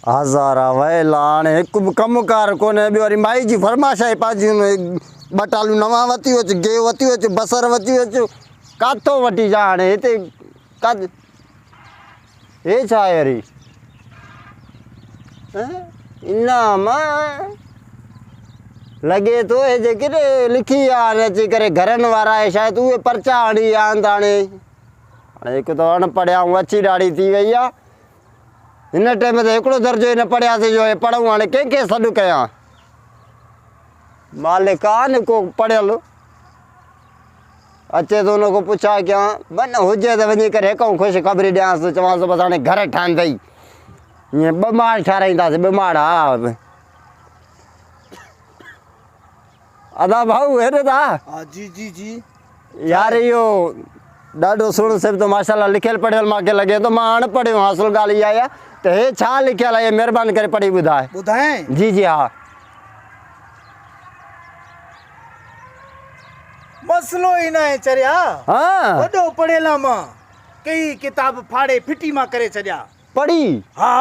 हज़ारा वैला हाणे हिकु बि कमुकार कोन्हे ॿियो वरी माई जी फरमाइश आहे पंहिंजी बटालू नवां वठी अचु गेहूं वठी अचु बसर वठी अचु काथो वठी जा हाणे हिते हे छा आहे वरी इनाम लॻे थो हे जेके लिखी आहे अची करे घरनि वारा आहे शायदि उहे पर्चा हणी आंदा हाणे हिकु त अनपढ़ ऐं अची ॾाढी थी वई आहे हिन टाइम ते हिकिड़ो दर्जो ई न पढ़ियासीं जो हे पढ़ूं हाणे कंहिंखे सॾु कयां मालिक आहे न को पढ़ियल अचे थो हुन खां पुछा कयां मन हुजे त वञी करे हिकु ख़ुशि ख़बरी ॾियांसि चवांसि बसि हाणे घर ठहंदई ईअं ॿ माड़ ठाराईंदासीं ॿ माड़ हा अदा भाऊ हेॾे था जी जी जी यार इहो ॾाढो सुहिणो सिर्फ़ु त माशाल्लाह लिखियलु पढ़ियलु मूंखे लॻे थो मां अनपढ़ियो असुल ॻाल्हि इहा आहे त हे छा लिखियलु आहे महिरबानी करे पढ़ी ॿुधाए ॿुधाए जी जी हा मसलो ई न आहे चरिया हाँ वॾो पढ़ियल मां कई किताब फाड़े फिटी मां करे छॾिया पढ़ी हा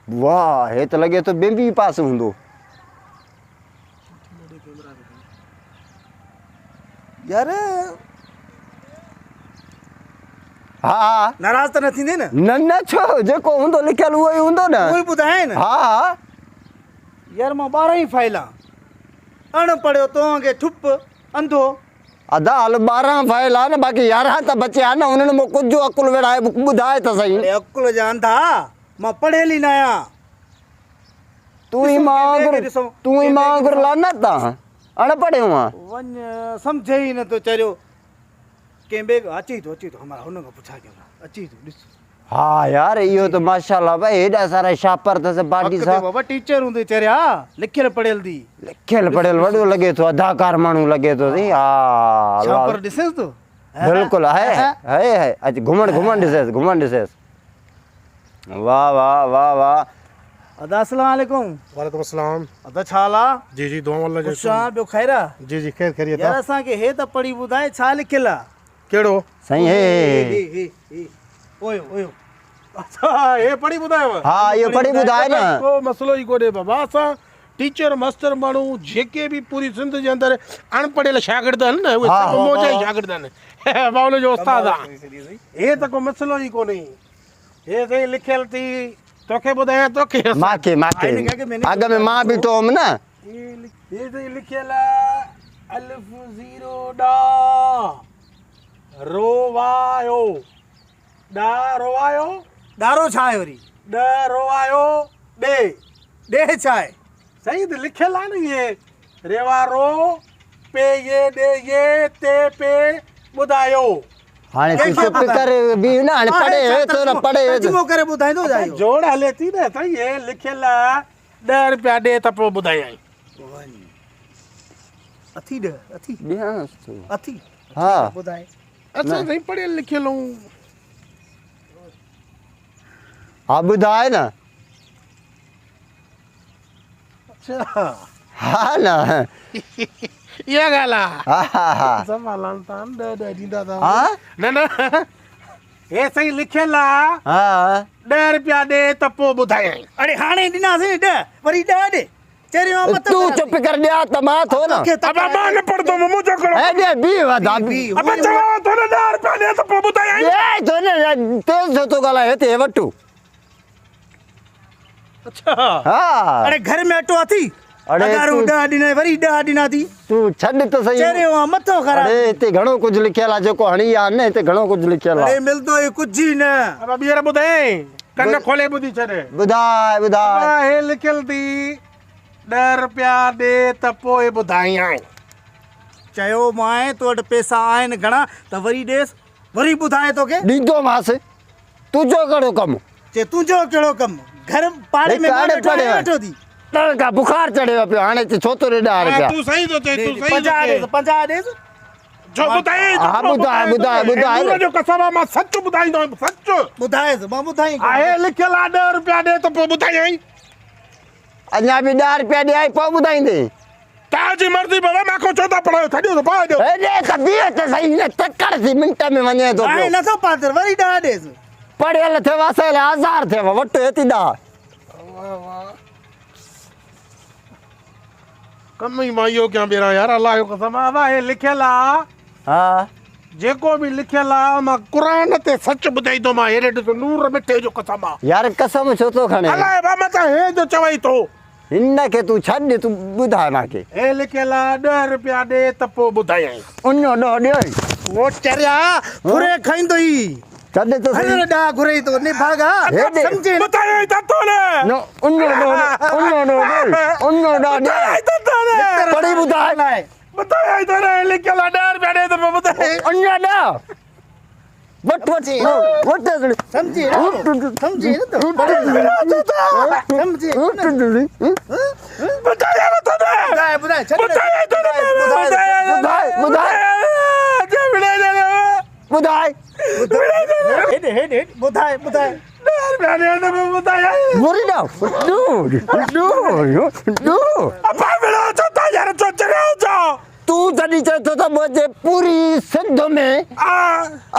वाह हे त लॻे थो ॿिए पासे हूंदो यार हा नाराज़ त न थींदे न न छो जेको हूंदो लिखियलु उहो ई हूंदो न उहो ई ॿुधाए न हा यार मां 12 ई फाइलां अनपढ़ियो तव्हांखे ठुप अंधो अदा हल 12 फाइल आहे न बाक़ी 11 त बचिया न उन्हनि में कुझु अकुल वेड़ाए ॿुधाए त सही अकुल जा अंधा मां पढ़ियल ई न आहियां तूं ई मां लानत आहे अनपढ़ियो आहे वञ सम्झे ई नथो चरियो कंहिं ॿिए अची थो हमारा हुन खां पुछा कयो अची थो ॾिस हा यार इहो त माशाल्लाह भाई हेॾा सारा शापर अथसि बाडी सां बाबा टीचर हूंदे चरिया लिखियल पढ़ियल दी लिखियलु पढ़ियलु वॾो लॻे थो अदाकार माण्हू लॻे थो सी हा शापर ॾिसेसि तूं बिल्कुलु आहे अच घुमण ॾिसेसि वाह वाह वाह वाह अदा अस्सलाम वालेकुम वालेकुम अस्सलाम अदा छा हाल आहे जी जी दुआ अल्लाह जो अच्छा ॿियो ख़ैर आहे जी जी खैर खैरियत यार असांखे हे त पढ़ी ॿुधाए छा लिखियल आहे केड़ो साईं हे ओयो ओयो अच्छा हे पढ़ी ॿुधायो हा इहो पढ़ी ॿुधाए न को मसलो ई कोन्हे बाबा असां टीचर मास्टर माण्हू जेके बि पूरी सिंध जे अंदरि अनपढ़ियल शागिर्द आहिनि न उहे सभु मौजा ई शागिर्द आहिनि बाउल जो उस्ताद आहे हे त को मसलो ई कोन्हे हे साईं लिखियल थी तोखे ॿुधायां तोखे मांखे अॻ में मां बीठो हुअमि न हे साईं लिखियल आहे अलिफ ज़ीरो ॾा रोवायो ॾा रोवायो ॾारो छा आहे वरी ॾ रोवायो ॾे छा आहे सही त लिखियल आहे न इहे रेवा रो पे ये ॾे ये ते पे ॿुधायो हाणे तूं चुप करे बि न हाणे पढ़े थो न पढ़े तर्जुमो करे ॿुधाईंदो जायो जोड़ हले थी न साईं हे लिखियल आहे 10 रुपया ॾे त पोइ ॿुधायई अथी हा ॿुधाए असां साईं पढ़ियल लिखियल हूं हा ॿुधाए न अच्छा हा न इहा ॻाल्हि आहे हा संभालनि था ॾ ॾींदा था हा न हे साईं लिखियल आहे हा 10 रुपया ॾे त पोइ ॿुधायई अरे हाणे ॾिनासीं 10 वरी 10 ॾे चरियो मत तूं चुप कर ॾिया त मां थो न अबा मां न पढ़दो मुंहिंजो करो हे ॾे बी वधा बी अबा चवां थो न 10 रुपया ॾे त पोइ ॿुधायई ए थो न तेज छो थो ॻाल्हाए हिते वटू अच्छा हा अरे घर में अटो अथी अरे अगारू 10 ॾिना वरी 10 ॾिना थी तूं छॾ त सही चरियो मथो ख़राब अरे हिते घणो कुझु लिखियलु आहे जेको हणी आहे न हिते घणो कुझु लिखियलु अरे आहे मिलंदो ई कुझु ई न अबा ॿीहर ॿुधाए कन खोले ॿुधी छॾे ॿुधाए अबा हे लिखियल थी 10 रुपया ॾे त पोइ ॿुधायई चयो मां तो वटि पैसा आहिनि घणा त वरी ॾेसि वरी ॿुधाए तोखे ॾींदोमांसि तुंहिंजो कहिड़ो कमु चे तुंहिंजो कहिड़ो कमु घर पाड़े में वेठो थी ॾण खां बुखार चढ़ियो पियो हाणे छो थो ॾे 10 रुपया तूं सही थो चए तूं सही 50 ॾेसि जो ॿुधाए हा ॿुधाए जो कसम आहे मां सच ॿुधाईंदो सच ॿुधाएसि मां ॿुधाई आहे लिखियल आहे 10 रुपया ॾे त पोइ ॿुधायई अञा बि 10 रुपया ॾियाई पोइ ॿुधाईंदे ताजी मर्ज़ी बाबा मां को चोथा पढ़ायो थडियो तो पायो ए दे त बीह त सही न तकड़ थी मिंट में वञे थो हाणे नथो पातर वरी 10 ॾेसि पढ़ियल थियव असां लाइ 1000 थियव वटि हेती ॾा कम ई मां इहो कयां ॿेरा यार अलाह जो कसम बाबा हे लिखियल आहे हा जेको बि लिखियल आहे मां क़ुरान ते सच ॿुधाईंदो मां हेॾे ॾिसो नूर मिठे जो कसम आहे यार कसम छो थो खणे अलाए बाबा त हे जो चवई थो हिन खे तूं छॾ तूं ॿुधाए मूंखे हे लिखियल आहे 10 रुपया ॾे त पोइ ॿुधायई उन ॾ ॾियो वो चरिया घुरे खाईंदो ई छॾ तो सही हल ॾा घुरे तो ने भागा हेॾे समझे ॿुधायई त तो ने न उन ॾ ॿुधायई त तो ने पढ़ी ॿुधाए ॿुधायई त ने लिखियल आहे 10 रुपया ॾे त पोइ ॿुधायई उन ॾ वट समझे समझे तो समझे ॿुधायई त ने बुधाए चल ॿुधायई त ने ॿुधाए हेड बुधाए 10 रुपया ॾे त पोइ ॿुधायई मुरी ॾ अपा मिलो छो था यार छो चरियाओ छो तूं जॾहिं चए थो त मुंहिंजे पूरी सिंध में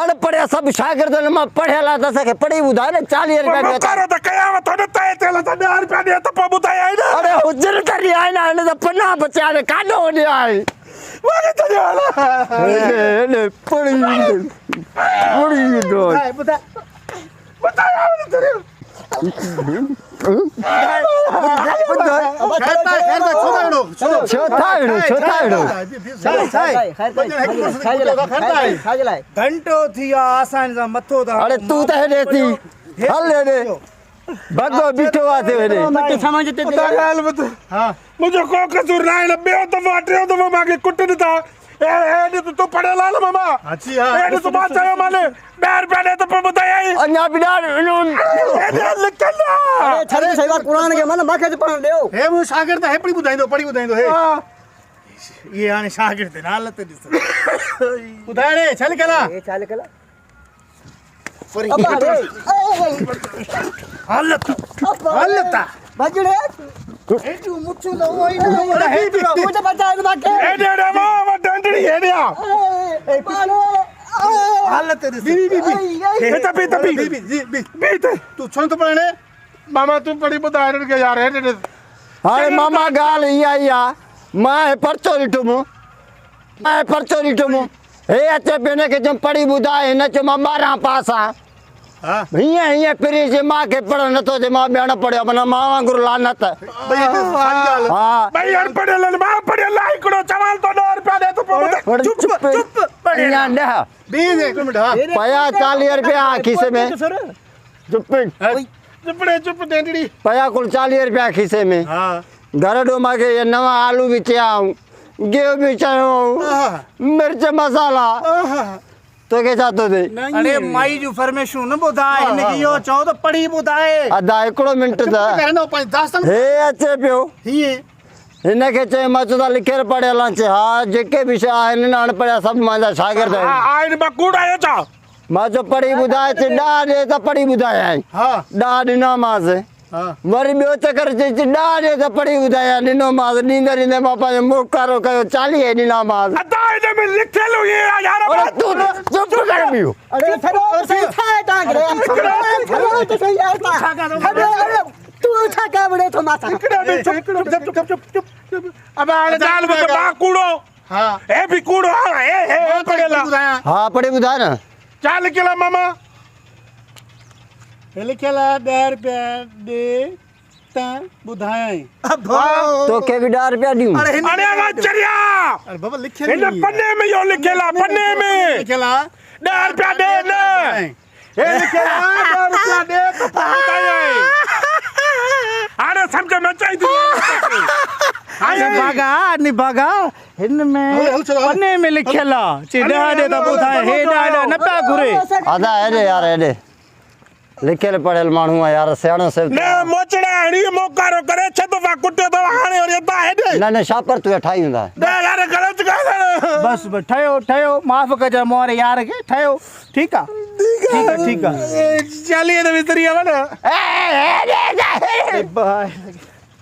अनपढ़िया सभु शागिर्दनि मां पढ़ियल आहे त असांखे पढ़ी ॿुधाए न 40 रुपया करो त कयावत न तय थियल त 10 रुपया ॾे त पोइ ॿुधायई न अरे हुजर करी आहे न हिन त पन्ना बचा ने काॾो वञे आहे वागे त हेॾे पढ़ी दो बुधाए ॿुधायई त छो था अहिड़ो घंटो थी वियो आहे असां सां मथो था अरे तूं त हेॾे थी हल हेॾे भॻो बीठो आहे हेॾे समझ ते हां मुंहिंजो को कसूर न आहे न ॿियो दफ़ो टियों दफ़ो मूंखे कुटनि था ए तूं पढ़ियल आहे न मामा अच्छी हा ए तूं मां चयो माने 10 रुपया ॾे त पोइ ॿुधायई अञा बि लिखियल आहे छड़े सही बात कुरान के मन माखे पढ़ण ॾियो हे मु शागिर्द हे पढ़ी ॿुधाईंदो हे ये हाणे शागिर्द न हालत ॾिस ॿुधाए रे छल कला हे छल कला हालत भजड़े हेठू मुठू तो वही ना हेठू मुझे बचाए माके हेॾे वो डंडड़ी हेॾे आ ए पालो हालत ॾिस बी तू छो तो पढ़ने मामा तूं पढ़ी ॿुधाए के यार हेॾे ॾिस हाणे मामा ॻाल्हि इहा ई आहे मां परचो ॾिठुमि हे अचे पियो हिनखे चयमि पढ़ी ॿुधाए हिन चयो मां 12 पास आहियां हीअं फिरी जे मूंखे पढ़णु नथो अचे मां ॿियो न पढ़ियो माना मां वांगुरु लानत हा भई अनपढ़ियल मां पढ़ियल आहे हिकिड़ो चवाल तो 10 रुपया ॾे त पोइ चुप अञा ॾह पया 40 रुपया खीसे में चुप डंडड़ी पया कुल 40 रुपया खीसे में घर ॾो मूंखे इहे नवां आलू बि चयाऊं गिहु बि चयो मिर्च मसाला तोखे छा थो थिए अरे माई जूं फरमेशूं न ॿुधाए हिनखे इहो चओ त पढ़ी ॿुधाए अधा हिकिड़ो मिंट त हे अचे पियो हिनखे चयो मां चयो लिखियल पढ़ियल आहे हा जेके बि शइ आहिनि न अनपढ़िया सभु मुंहिंजा शागिर्द आहिनि मां कूड़ आयो छा मां चयो पढ़ी ॿुधाए चई 10 ॾे त पढ़ी ॿुधायां 10 ॾिनामांसि वरी ॿियो चकर चई 10 ॾे त पढ़ी ॿुधायां ॾिनोमांसि ॾींदे मां पंहिंजो मोकारो कयो 40 ॾिनामांसि हिन में लिखियल हुई यार अरे तूं चुप कर ॿियो अरे तू छा कावड़े थो माथा अब हाणे ॻाल्हि ॿुध मां कूड़ो हे बि कूड़ो हे पढ़ियल आहे हा पढ़ी ॿुधाए न छा लिखियल आहे मामा हे लिखियल आहे 10 रुपया ॾे त ॿुधायां तोखे बि 10 रुपया ॾियूं अरे चरिया अरे बाबा लिखियल हिन पन्ने में इहो लिखियल आहे पन्ने में लिखियल आहे 10 रुपया ॾे न हे लिखियल आहे 10 रुपया ॾे त ॿुधायां हाणे सम्झ में अचे थी निभागा हिन में पन्ने में लिखियल आहे ची 10 ॾे त ॿुधाए हे 10 न पिया घुरे अदा हेॾे यार हेॾे लिखियल पढ़ियल माण्हू आहे यार सियाणो से न मोचड़ा हणी मोकारो करे छ दफ़ा कुटियो अथव हाणे वरी अदा हेॾे न न छापर तूं ठाही हूंदा न यार ग़लति ॻाल्हि बस ठहियो माफ़ कजां मोरे यार खे ठहियो ठीकु आहे 40 त विसरी वियो न